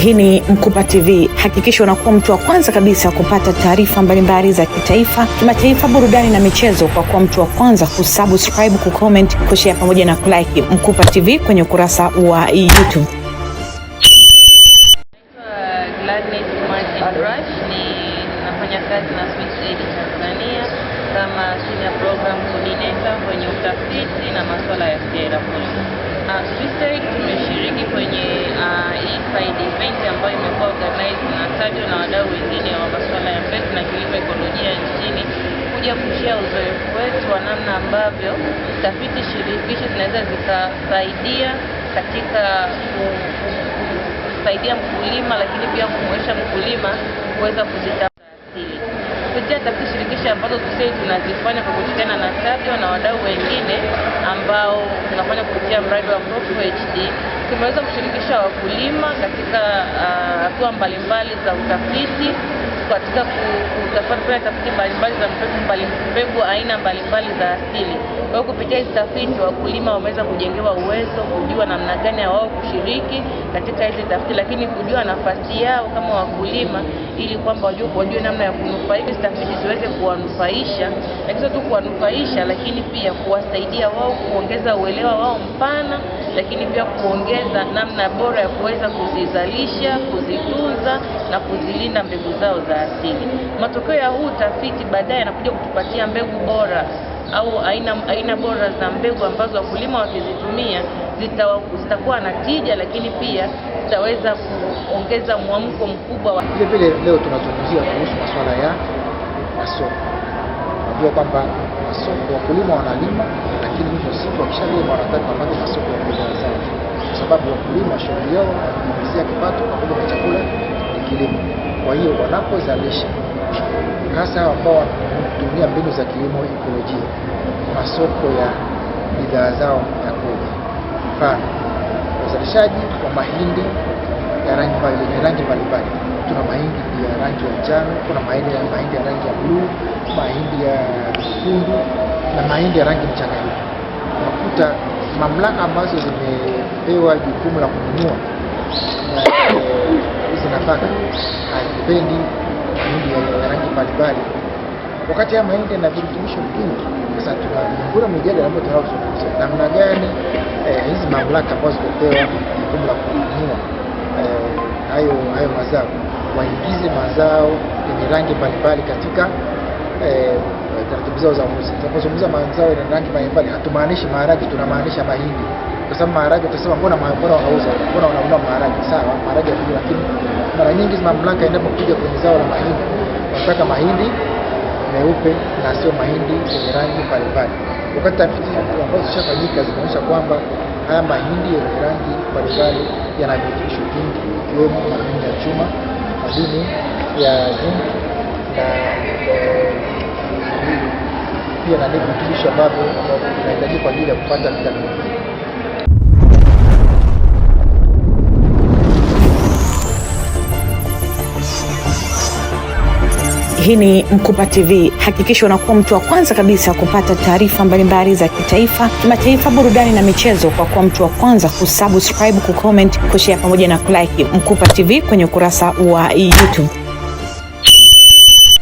Hii ni Mkupa TV. Hakikisha unakuwa mtu wa kwanza kabisa kupata taarifa mbalimbali za kitaifa, kimataifa, burudani na michezo kwa kuwa mtu wa kwanza kusubscribe, kucomment, kushare pamoja na kulike Mkupa TV kwenye ukurasa wa YouTube. Nafanya kazi na Swissed Tanzania kama senior program coordinator kwenye utafiti na masuala ya sera. Swissed tumeshiriki kwenye hii Pride event ambayo imekuwa organized na SADO na wadau wengine wa masuala ya mbegu na kilimo ekolojia nchini, kuja kushare uzoefu wetu wa namna ambavyo tafiti shirikishi zinaweza zikasaidia katika kusaidia mkulima, lakini pia kumwezesha mkulima kuweza kuzita kupitia tafiti shirikishi ambazo sisi tunazifanya kwa kushirikiana na SADO na wadau wengine ambao tunafanya kupitia mradi wa PROFO-HD. Tumeweza kushirikisha wakulima katika hatua mbalimbali za utafiti, katika kufanya tafiti mbalimbali za mbegu aina mbalimbali za asili. Kwa hiyo kupitia hizi tafiti wakulima wameweza kujengewa uwezo, kujua namna gani wao kushiriki katika hizi tafiti, lakini kujua nafasi yao kama wakulima ili kwamba wajue namna ya kunufaika hizi tafiti ziweze kuwanufaisha, na sio tu kuwanufaisha lakini pia kuwasaidia wao kuongeza uelewa wao mpana, lakini pia kuongeza namna bora ya kuweza kuzizalisha, kuzitunza na kuzilinda mbegu zao za asili. Matokeo ya huu tafiti baadaye yanakuja kutupatia mbegu bora au aina bora za mbegu ambazo wakulima wakizitumia zitakuwa na tija, lakini pia zitaweza kuongeza mwamko mkubwa wa vile. Leo tunazungumzia kuhusu masuala ya masoko. Unajua kwamba masoko, wakulima wanalima, lakini mwisho siku wakishalima wanataka wapate masoko ya bidhaa zao, kwa sababu wakulima shughuli yao kuongezea kipato pamoja na chakula ni kilimo. Kwa hiyo wanapozalisha, hasa ambao wanatumia mbinu za kilimo ekolojia, masoko ya bidhaa zao yakoje? Mfano, uzalishaji wa mahindi ya rangi mbalimbali. Tuna mahindi ya rangi ya njano, kuna mahindi ya rangi ya bluu, mahindi ya nyekundu na mahindi ya rangi mchanganyiko. Unakuta mamlaka ambazo zimepewa jukumu la kununua hizi nafaka hazipendi mahindi ya rangi mbalimbali, wakati ya mahindi na virutubisho vingi. Sasa tuna mjadala ambao tunazungumzia namna gani hizi mamlaka ambazo zimepewa jukumu la kununua hayo mazao waingize mazao yenye rangi mbalimbali katika taratibu zao za ununuzi. Tunapozungumza mazao yenye rangi mbalimbali hatumaanishi maharage, tunamaanisha mahindi, kwa sababu maharage utasema mbona wanauza, mbona wananunua maharage? Sawa, maharage yapo, lakini mara nyingi mamlaka inapokuja kwenye zao la mahindi wanataka mahindi meupe na sio mahindi yenye rangi mbalimbali. Wakati tafiti ambazo zishafanyika zinaonyesha kwamba haya mahindi yenye rangi mbalimbali yana virutubisho vingi, ikiwemo madini ya chuma, madini ya zinc na pia na virutubisho ambavyo vinahitajika kwa ajili ya kupata vitamini. Hii ni Mkupa TV. Hakikisha unakuwa mtu wa kwanza kabisa kupata taarifa mbalimbali za kitaifa, kimataifa, burudani na michezo kwa kuwa mtu wa kwanza kusubscribe, kucomment, kushare pamoja na kulike Mkupa TV kwenye ukurasa wa YouTube.